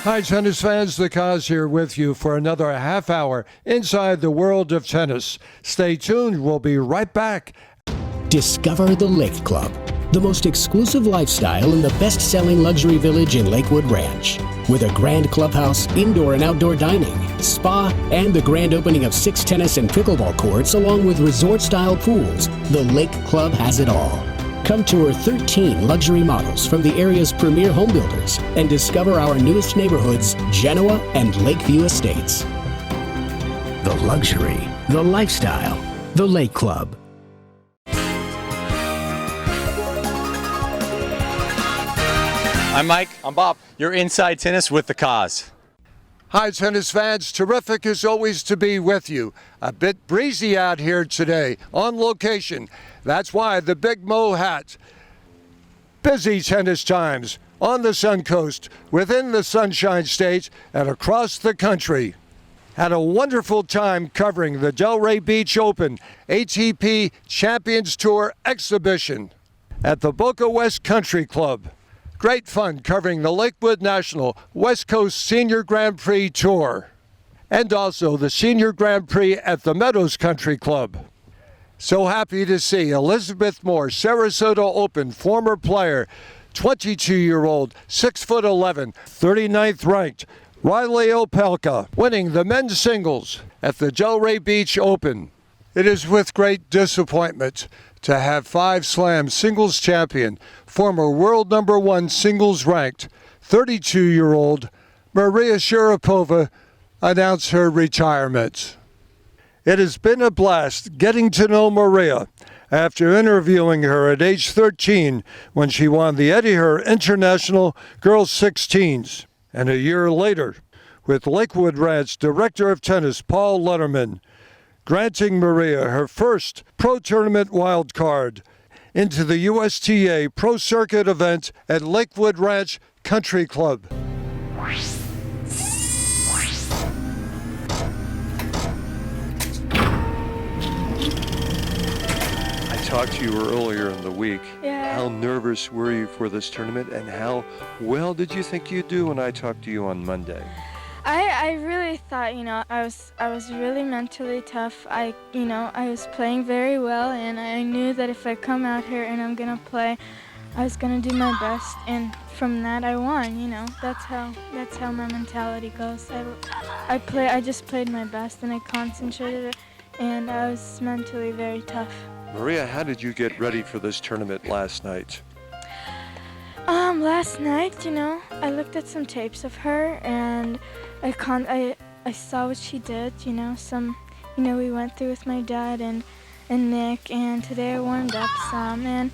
Hi, tennis fans. The Cos here with you for another half hour inside the world of tennis. Stay tuned. We'll be right back. Discover the Lake Club, the most exclusive lifestyle in the best-selling luxury village in Lakewood Ranch. With a grand clubhouse, indoor and outdoor dining, spa, and the grand opening of 6 tennis and pickleball courts along with resort-style pools, the Lake Club has it all. Come tour 13 luxury models from the area's premier home builders and discover our newest neighborhoods, Genoa and Lakeview Estates. The luxury, the lifestyle, the Lake Club. I'm Mike. I'm Bob. You're Inside Tennis with the Cos. Hi, tennis fans. Terrific as always to be with you. A bit breezy out here today on location. That's why the Big Mo hat. Busy tennis times on the Suncoast, within the Sunshine State, and across the country. Had a wonderful time covering the Delray Beach Open ATP Champions Tour exhibition at the Boca West Country Club. Great fun covering the Lakewood National West Coast Senior Grand Prix Tour and also the Senior Grand Prix at the Meadows Country Club. So happy to see Elizabeth Moore, Sarasota Open former player, 22-year-old, 6'11", 39th ranked, Riley Opelka winning the men's singles at the Delray Beach Open. It is with great disappointment to have 5-slam singles champion, former world #1 singles ranked, 32-year-old Maria Sharapova announce her retirement. It has been a blast getting to know Maria after interviewing her at age 13 when she won the Eddie Herr International Girls 16s. And a year later, with Lakewood Ranch Director of Tennis Paul Letterman, granting Maria her first pro tournament wild card into the USTA Pro Circuit event at Lakewood Ranch Country Club. I talked to you earlier in the week. Yeah. How nervous were you for this tournament, and how well did you think you'd do when I talked to you on Monday? I really thought, I was really mentally tough. I was playing very well, and I knew that if I come out here and I'm gonna play, I was gonna do my best, and from that I won. That's how my mentality goes. I just played my best, and I concentrated, and I was mentally very tough. Maria, how did you get ready for this tournament last night? Last night, I looked at some tapes of her, and I saw what she did, we went through with my dad and Nick, and today I warmed up some, and,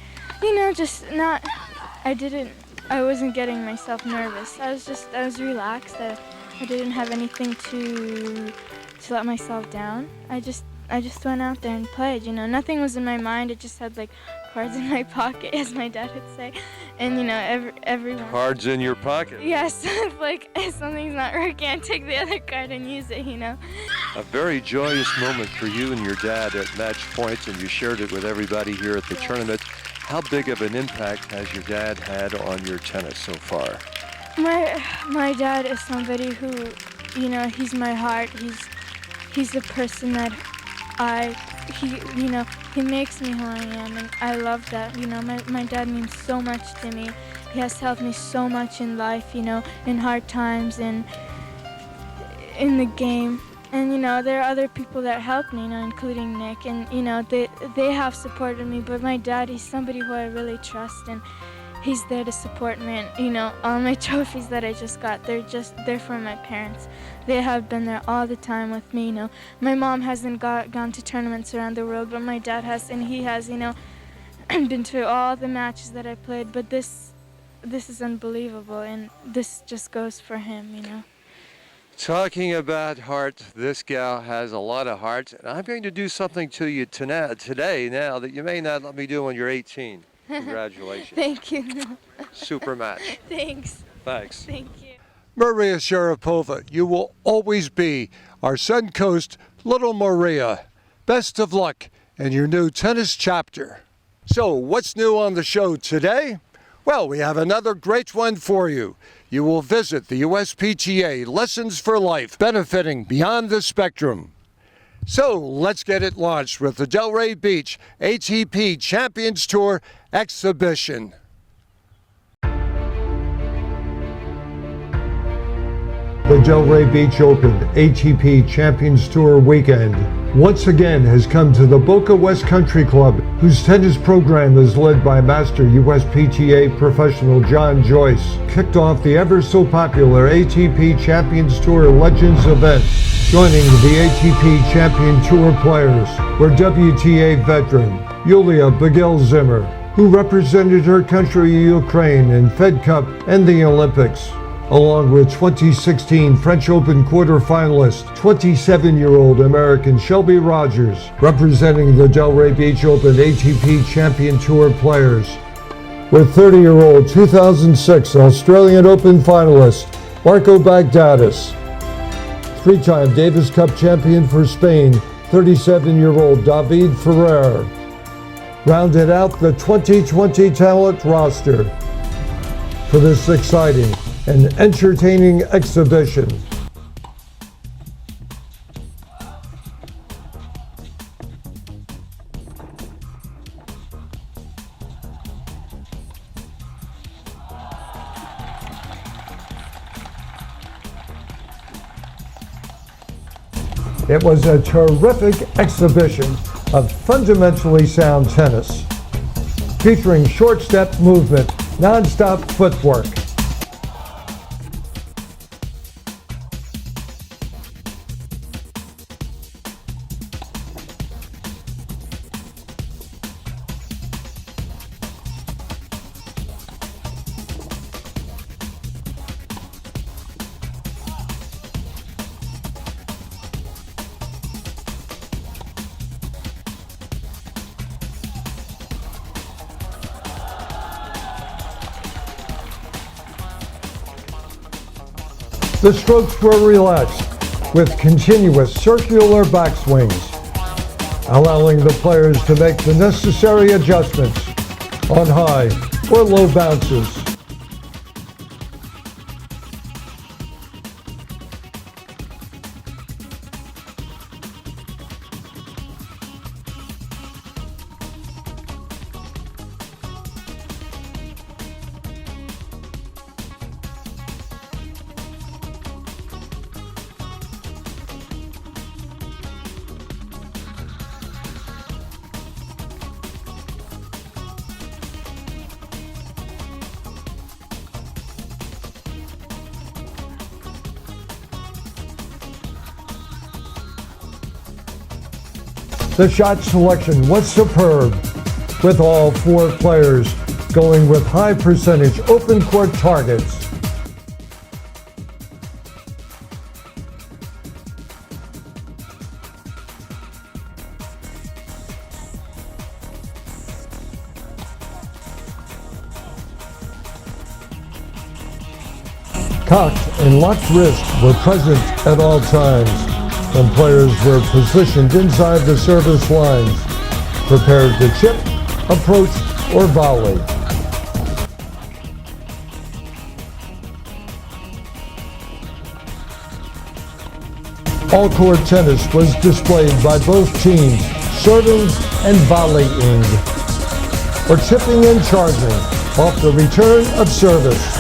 I wasn't getting myself nervous. I was relaxed. I didn't have anything to let myself down. I just went out there and played, nothing was in my mind. It just had cards in my pocket, as my dad would say, and everyone. Cards in your pocket. Yes, if something's not working, I take the other card and use it, A very joyous moment for you and your dad at match point, and you shared it with everybody here at the tournament. How big of an impact has your dad had on your tennis so far? My dad is somebody who, he's my heart. He's the person that he makes me who I am, and I love that. My dad means so much to me. He has helped me so much in life, in hard times and in the game. And, there are other people that helped me, including Nick, and, they have supported me, but my dad, he's somebody who I really trust, and he's there to support me. And, all my trophies that I just got, they're from my parents. They have been there all the time with me, My mom hasn't gone to tournaments around the world, but my dad has, and he has, been to all the matches that I played. But this is unbelievable, and this just goes for him, Talking about heart, this gal has a lot of heart. And I'm going to do something to you today now that you may not let me do when you're 18. Congratulations. Thank you. Super match. Thanks. Thanks. Thank you. Maria Sharapova, you will always be our Suncoast Little Maria. Best of luck in your new tennis chapter. So, what's new on the show today? Well, we have another great one for you. you will visit the USPTA Lessons for Life, benefiting Beyond the Spectrum. So let's get it launched with the Delray Beach ATP Champions Tour exhibition. The Delray Beach Open ATP Champions Tour weekend once again has come to the Boca West Country Club, whose tennis program is led by Master USPTA professional John Joyce. Kicked off the ever so popular ATP Champions Tour Legends event. Joining the ATP Champion Tour players were WTA veteran Yulia Bagel-Zimmer, who represented her country Ukraine in Fed Cup and the Olympics, along with 2016 French Open quarterfinalist 27-year-old American Shelby Rogers, representing the Delray Beach Open ATP Champion Tour players, with 30-year-old 2006 Australian Open finalist Marco Bagdatis, three-time Davis Cup champion for Spain 37-year-old David Ferrer, rounded out the 2020 talent roster for this exciting and entertaining exhibition. It was a terrific exhibition of fundamentally sound tennis, featuring short step movement, non-stop footwork. The strokes were relaxed with continuous circular backswings, allowing the players to make the necessary adjustments on high or low bounces. The shot selection was superb, with all four players going with high percentage open court targets. Cocked and locked wrists were present at all times, and players were positioned inside the service lines, prepared to chip, approach, or volley. All-court tennis was displayed by both teams, serving and volleying, or chipping and charging off the return of service.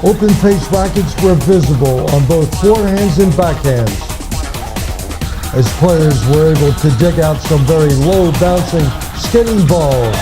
Open face rackets were visible on both forehands and backhands, as players were able to dig out some very low bouncing, skidding balls.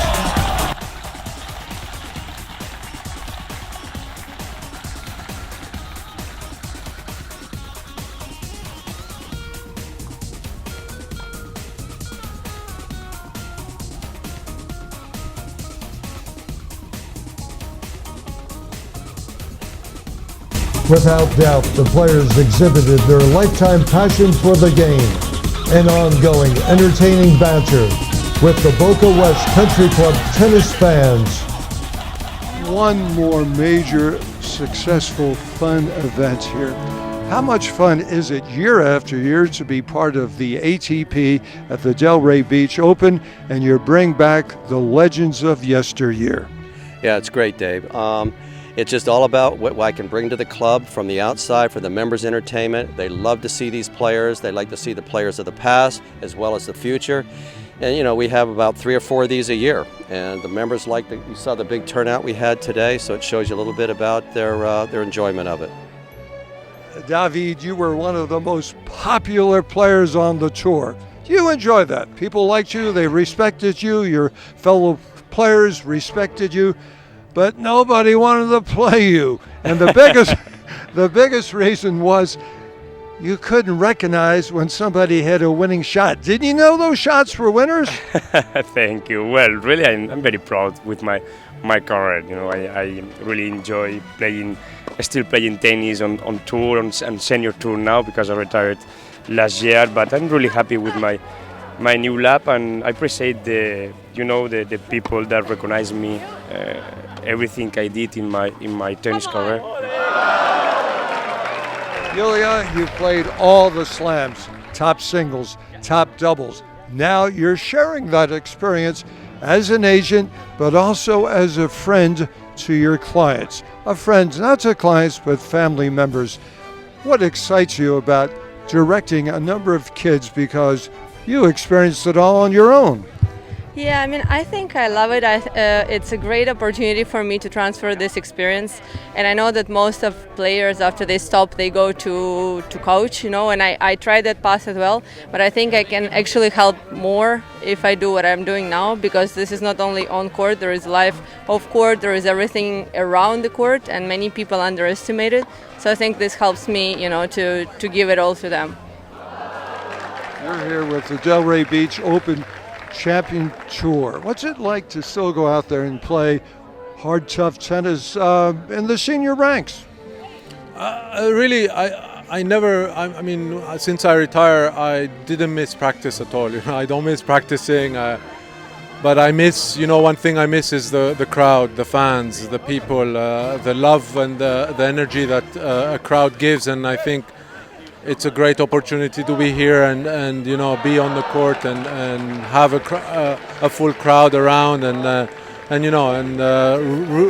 Without doubt, the players exhibited their lifetime passion for the game and ongoing entertaining banter with the Boca West Country Club tennis fans. One more major successful, fun events here. How much fun is it year after year to be part of the ATP at the Delray Beach Open, and you bring back the legends of yesteryear? Yeah, it's great, Dave. It's just all about what I can bring to the club from the outside for the members' entertainment. They love to see these players. They like to see the players of the past as well as the future. And you know, we have about 3 or 4 of these a year, and the members like you saw the big turnout we had today, so it shows you a little bit about their enjoyment of it. David, you were one of the most popular players on the tour. Do you enjoy that? People liked you, they respected you, your fellow players respected you, but nobody wanted to play you. And the biggest reason was you couldn't recognize when somebody had a winning shot. Didn't you know those shots were winners? Thank you. Well, really, I'm very proud with my career. You know, I really enjoy still playing tennis on tour, on senior tour now because I retired last year. But I'm really happy with my new lap, and I appreciate the people that recognize me, everything I did in my tennis career. Yulia, you've played all the slams, top singles, top doubles. Now you're sharing that experience as an agent, but also as a friend to your clients. A friend not to clients, but family members. What excites you about directing a number of kids, because you experienced it all on your own? Yeah, I mean, I think I love it. It's a great opportunity for me to transfer this experience. And I know that most of players, after they stop, they go to coach, and I tried that path as well. But I think I can actually help more if I do what I'm doing now, because this is not only on court, there is life off court, there is everything around the court, and many people underestimate it. So I think this helps me, to give it all to them. You're here with the Delray Beach Open Champion Tour. What's it like to still go out there and play hard, tough tennis in the senior ranks? Really, I never. I mean, since I retire, I didn't miss practice at all. I don't miss practicing. But I miss. One thing I miss is the crowd, the fans, the people, the love and the energy that a crowd gives. And I think it's a great opportunity to be here and be on the court and have a full crowd around and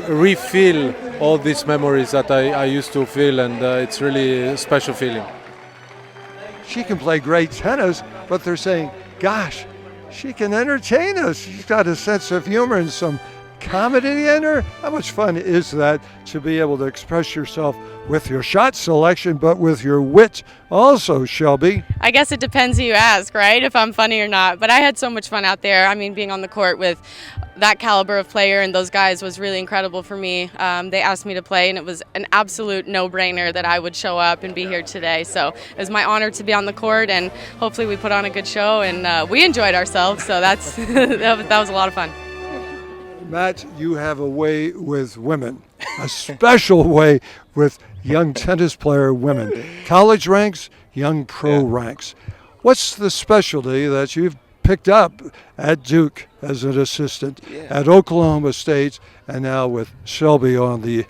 re-feel all these memories that I used to feel, and it's really a special feeling. She can play great tennis, but they're saying, gosh, she can entertain us. She's got a sense of humor and some comedy in her. How much fun is that to be able to express yourself with your shot selection, but with your wit also, Shelby? I guess it depends who you ask, right? If I'm funny or not. But I had so much fun out there. I mean, being on the court with that caliber of player and those guys was really incredible for me. They asked me to play, and it was an absolute no-brainer that I would show up and be here today. So it was my honor to be on the court, and hopefully we put on a good show, and we enjoyed ourselves. So that's that was a lot of fun. Matt, you have a way with women, a special way with young tennis player women. College ranks, young pro ranks. What's the specialty that you've picked up at Duke as an assistant, at Oklahoma State, and now with Shelby on the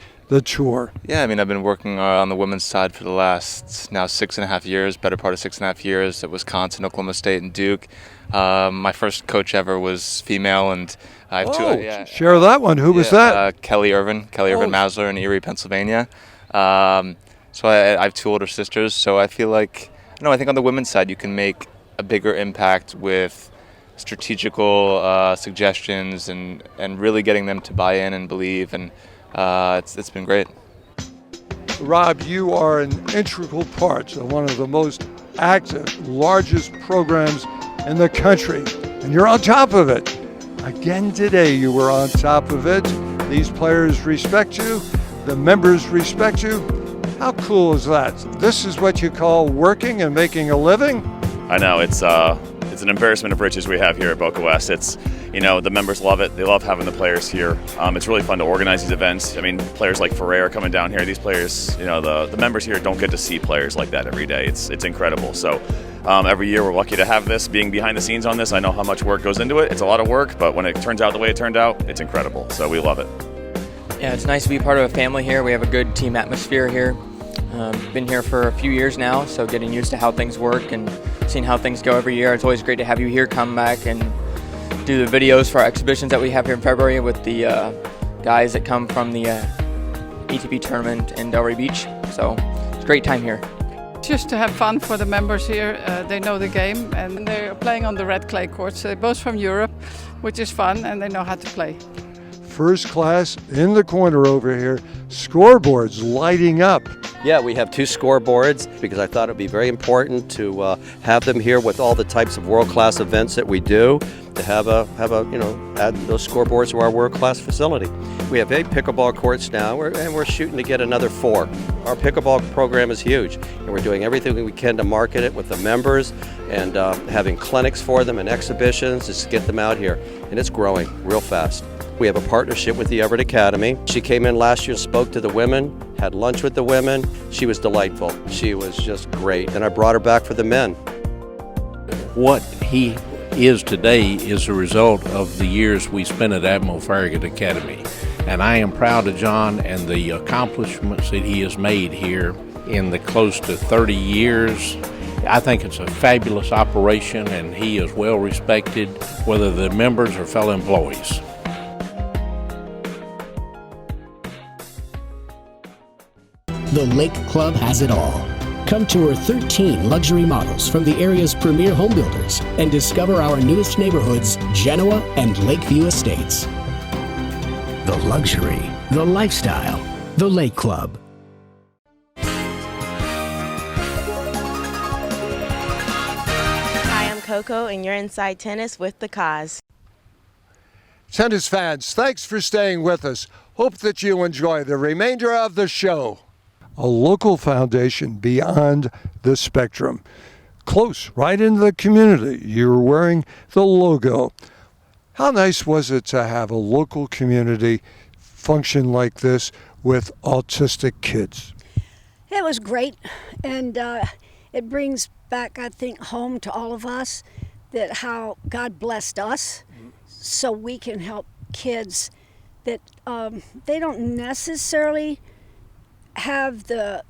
tour? Yeah, I mean, I've been working on the women's side for the last now 6.5 years, better part of 6.5 years at Wisconsin, Oklahoma State, and Duke. My first coach ever was female, and I have two. Share that one. Who was that? Kelly Irvin Masler in Erie, Pennsylvania. So I have 2 older sisters, so I feel like, I think on the women's side you can make a bigger impact with strategical suggestions and really getting them to buy in and believe, and it's been great. Rob, you are an integral part of one of the most active, largest programs in the country, and you're on top of it. Again today, you were on top of it. These players respect you. The members respect you. How cool is that? This is what you call working and making a living? I know, it's an embarrassment of riches we have here at Boca West. It's, the members love it. They love having the players here. It's really fun to organize these events. I mean, players like Ferrer coming down here. These players, the members here don't get to see players like that every day. It's incredible. So every year we're lucky to have this. Being behind the scenes on this, I know how much work goes into it. It's a lot of work, but when it turns out the way it turned out, it's incredible. So we love it. Yeah, it's nice to be part of a family here. We have a good team atmosphere here. Been here for a few years now, so getting used to how things work and seeing how things go every year. It's always great to have you here, come back and do the videos for our exhibitions that we have here in February with the guys that come from the ATP tournament in Delray Beach. So it's a great time here. Just to have fun for the members here. They know the game and they're playing on the red clay courts. They're both from Europe, which is fun, and they know how to play. First class in the corner over here, scoreboards lighting up. Yeah, we have 2 scoreboards because I thought it would be very important to have them here with all the types of world-class events that we do, to have a add those scoreboards to our world-class facility. We have 8 pickleball courts now, and we're shooting to get another 4. Our pickleball program is huge, and we're doing everything we can to market it with the members and having clinics for them and exhibitions just to get them out here, and it's growing real fast. We have a partnership with the Everett Academy. She came in last year and spoke to the women, had lunch with the women. She was delightful. She was just great. And I brought her back for the men. What he is today is a result of the years we spent at Admiral Farragut Academy. And I am proud of John and the accomplishments that he has made here in the close to 30 years. I think it's a fabulous operation, and he is well respected, whether the members or fellow employees. The Lake Club has it all. Come tour 13 luxury models from the area's premier home builders and discover our newest neighborhoods, Genoa and Lakeview Estates. The luxury, the lifestyle, the Lake Club. Hi, I'm Coco, and you're inside tennis with the Cause. Tennis fans, thanks for staying with us. Hope that you enjoy the remainder of the show. A local foundation beyond the spectrum. Close, right in the community. You're wearing the logo. How nice was it to have a local community function like this with autistic kids? It was great, and it brings back, I think, home to all of us that how God blessed us so we can help kids that they don't necessarily have the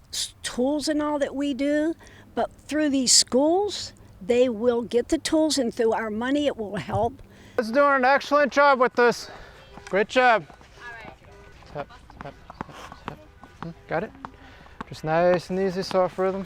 tools and all that we do, but through these schools, they will get the tools, and through our money, it will help. It's doing an excellent job with this. Great job. Step, step, step, step. Got it? Just nice and easy, soft rhythm.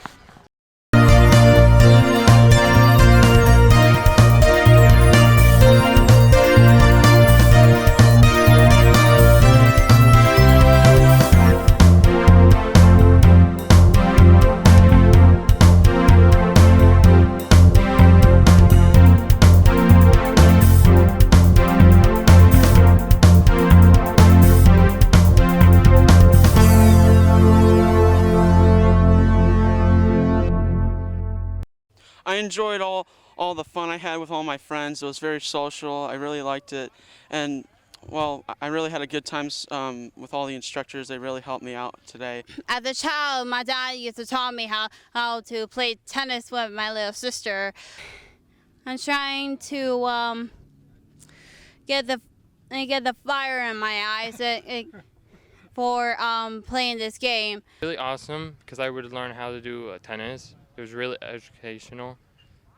I enjoyed all the fun I had with all my friends. It was very social. I really liked it. And, well, I really had a good time with all the instructors. They really helped me out today. As a child, my dad used to taught me how to play tennis with my little sister. I'm trying to get the fire in my eyes for playing this game. Really awesome because I would learn how to do tennis. It was really educational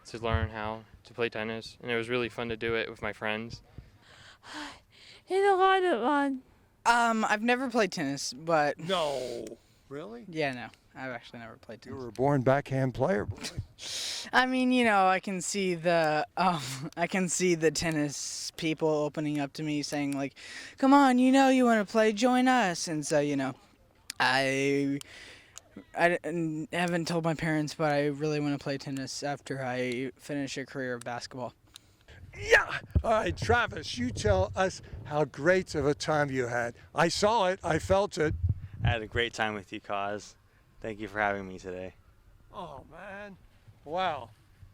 to learn how to play tennis, and it was really fun to do it with my friends. It's a lot of fun. I've never played tennis, but... No. Really? Yeah, no. I've actually never played tennis. You were a born backhand player, boy. I mean, you know, I can see the tennis people opening up to me saying, like, come on, you know you want to play, join us. And so, you know, I haven't told my parents, but I really want to play tennis after I finish a career of basketball. Yeah! All right, Travis, you tell us how great of a time you had. I saw it. I felt it. I had a great time with you, Cause. Thank you for having me today. Oh, man. Wow.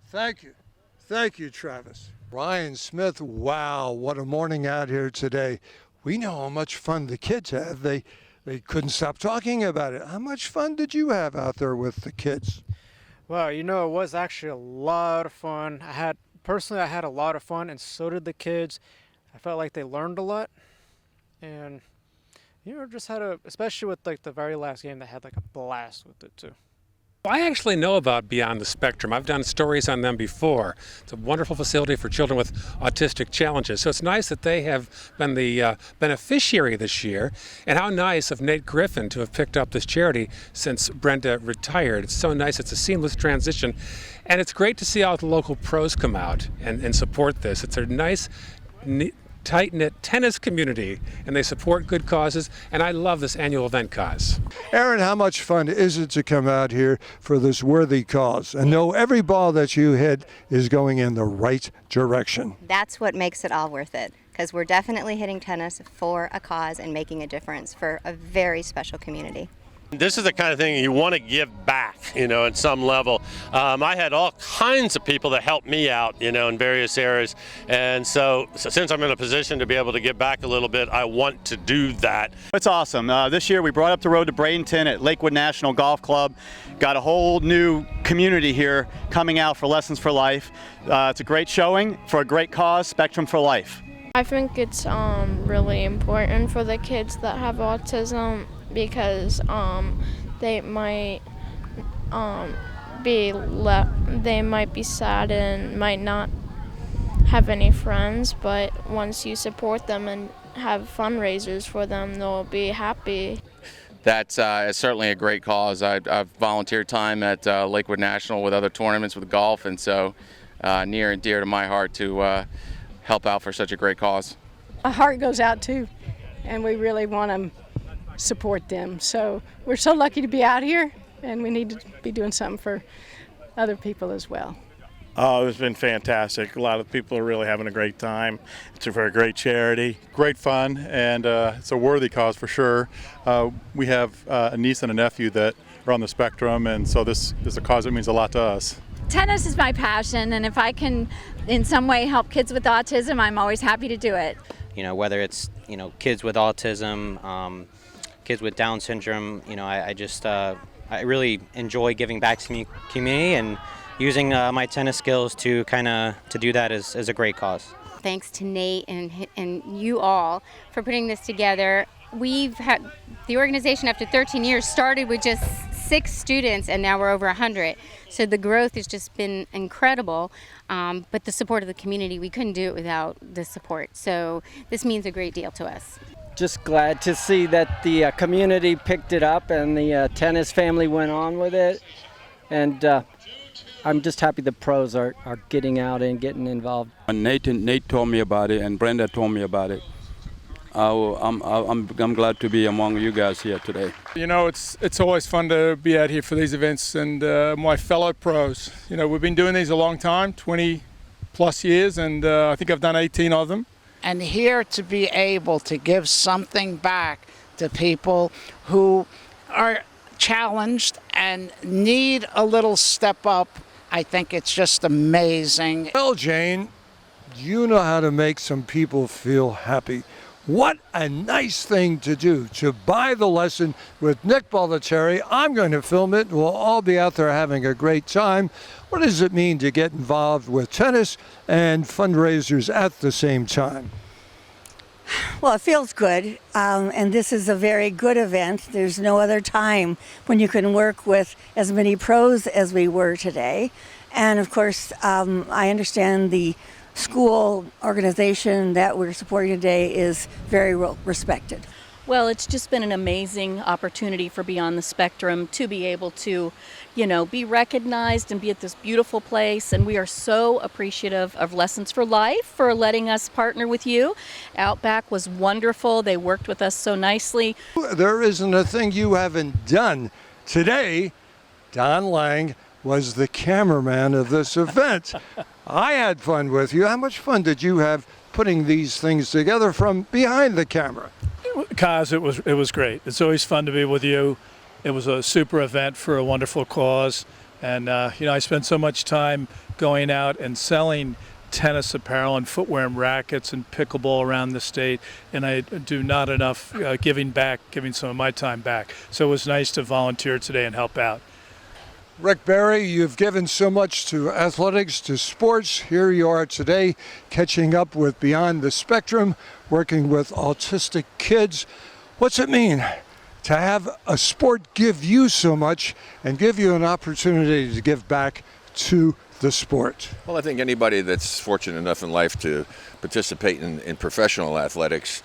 Thank you. Thank you, Travis. Ryan Smith, wow, what a morning out here today. We know how much fun the kids have. They couldn't stop talking about it. How much fun did you have out there with the kids? Well, you know, it was actually a lot of fun. I had a lot of fun, and so did the kids. I felt like they learned a lot, and Just had especially with like the very last game, they had like a blast with it too. I actually know about Beyond the Spectrum. I've done stories on them before. It's a wonderful facility for children with autistic challenges. So it's nice that they have been the beneficiary this year. And how nice of Nate Griffin to have picked up this charity since Brenda retired. It's so nice. It's a seamless transition. And it's great to see all the local pros come out and support this. It's a nice, tight-knit tennis community, and they support good causes, and I love this annual event, Cause. Aaron, how much fun is it to come out here for this worthy cause and know every ball that you hit is going in the right direction? That's what makes it all worth it, because we're definitely hitting tennis for a cause and making a difference for a very special community. This is the kind of thing you want to give back, at some level. I had all kinds of people that helped me out, in various areas. And so since I'm in a position to be able to give back a little bit, I want to do that. It's awesome. This year we brought up the road to Bradenton at Lakewood National Golf Club. Got a whole new community here coming out for Lessons for Life. It's a great showing for a great cause, Spectrum for Life. I think it's really important for the kids that have autism because they might be sad and might not have any friends, but once you support them and have fundraisers for them, they'll be happy. That's certainly a great cause. I've volunteered time at Lakewood National with other tournaments with golf, and so near and dear to my heart to help out for such a great cause. My heart goes out too, and we really want to support them. So we're so lucky to be out here, and we need to be doing something for other people as well. Oh, it's been fantastic. A lot of people are really having a great time. It's for a great charity. Great fun, and it's a worthy cause for sure. We have a niece and a nephew that are on the spectrum, and so this is a cause that means a lot to us. Tennis is my passion, and if I can in some way help kids with autism, I'm always happy to do it. Whether it's, kids with autism, kids with Down syndrome, I really enjoy giving back to the community, and using my tennis skills to do that is a great cause. Thanks to Nate and you all for putting this together. We've had the organization after 13 years started with just 6 students, and now we're over 100. So the growth has just been incredible. But the support of the community, we couldn't do it without the support. So this means a great deal to us. Just glad to see that the community picked it up and the tennis family went on with it. And I'm just happy the pros are getting out and getting involved. Nate told me about it, and Brenda told me about it. I'm glad to be among you guys here today. It's always fun to be out here for these events, and my fellow pros. We've been doing these a long time, 20 plus years, and I think I've done 18 of them. And here to be able to give something back to people who are challenged and need a little step up, I think it's just amazing. Well, Jane, you know how to make some people feel happy. What a nice thing to do, to buy the lesson with Nick Bollettieri. I'm going to film it. We'll all be out there having a great time. What does it mean to get involved with tennis and fundraisers at the same time? Well, it feels good, and this is a very good event. There's no other time when you can work with as many pros as we were today. And of course, I understand the school organization that we're supporting today is very respected. Well, it's just been an amazing opportunity for Beyond the Spectrum to be able to, be recognized and be at this beautiful place. And we are so appreciative of Lessons for Life for letting us partner with you. Outback was wonderful. They worked with us so nicely. There isn't a thing you haven't done. Today, Don Lang was the cameraman of this event. I had fun with you. How much fun did you have putting these things together from behind the camera? Kaz, it was great. It's always fun to be with you. It was a super event for a wonderful cause. And, I spent so much time going out and selling tennis apparel and footwear and rackets and pickleball around the state. And I do not enough giving some of my time back. So it was nice to volunteer today and help out. Rick Barry, you've given so much to athletics, to sports. Here you are today, catching up with Beyond the Spectrum, working with autistic kids. What's it mean to have a sport give you so much and give you an opportunity to give back to the sport? Well, I think anybody that's fortunate enough in life to participate in professional athletics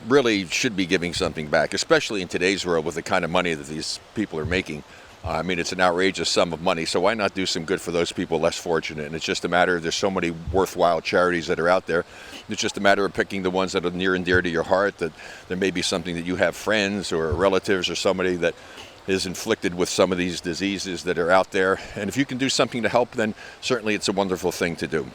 really should be giving something back, especially in today's world with the kind of money that these people are making. I mean, it's an outrageous sum of money, so why not do some good for those people less fortunate? And it's just a matter of, there's so many worthwhile charities that are out there. It's just a matter of picking the ones that are near and dear to your heart, that there may be something that you have friends or relatives or somebody that is inflicted with some of these diseases that are out there. And if you can do something to help, then certainly it's a wonderful thing to do.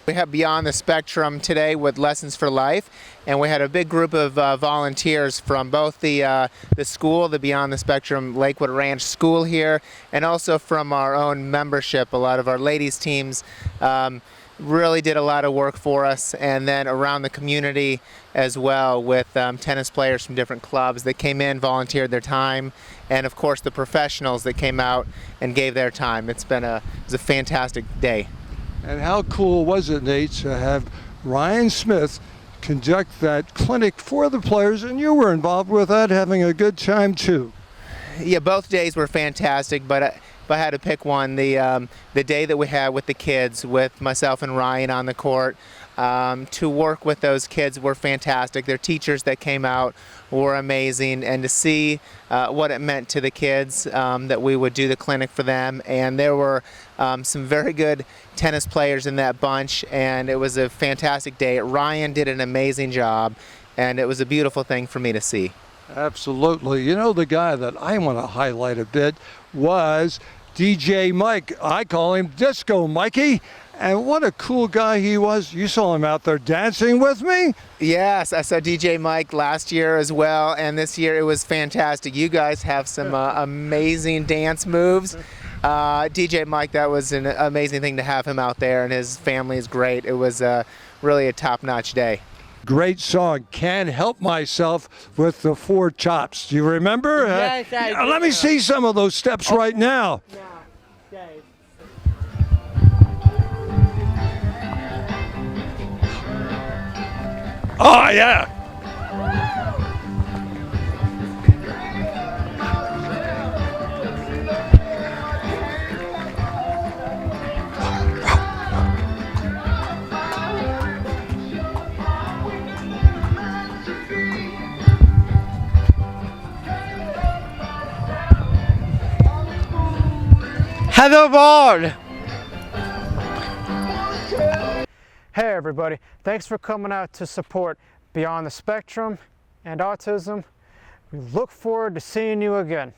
We have Beyond the Spectrum today with Lessons for Life, and we had a big group of volunteers from both the school, the Beyond the Spectrum Lakewood Ranch School here, and also from our own membership. A lot of our ladies teams really did a lot of work for us, and then around the community as well with tennis players from different clubs that came in, volunteered their time, and of course the professionals that came out and gave their time. It was a fantastic day. And how cool was it, Nate, to have Ryan Smith conduct that clinic for the players, and you were involved with that, having a good time too? Yeah, both days were fantastic, but if I had to pick one, the day that we had with the kids, with myself and Ryan on the court, to work with those kids were fantastic. Their teachers that came out were amazing, and to see what it meant to the kids that we would do the clinic for them. And there were some very good tennis players in that bunch, and it was a fantastic day. Ryan did an amazing job, and it was a beautiful thing for me to see. Absolutely. You know, the guy that I want to highlight a bit was DJ Mike. I call him Disco Mikey. And what a cool guy he was. You saw him out there dancing with me? Yes, I saw DJ Mike last year as well, and this year it was fantastic. You guys have some amazing dance moves. DJ Mike, that was an amazing thing to have him out there, and his family is great. It was really a top-notch day. Great song, Can't Help Myself, with the Four Chops. Do you remember? Yes, I do. Let me see some of those steps right now. Oh, yeah. Heather Bard. Hey everybody, thanks for coming out to support Beyond the Spectrum and Autism. We look forward to seeing you again.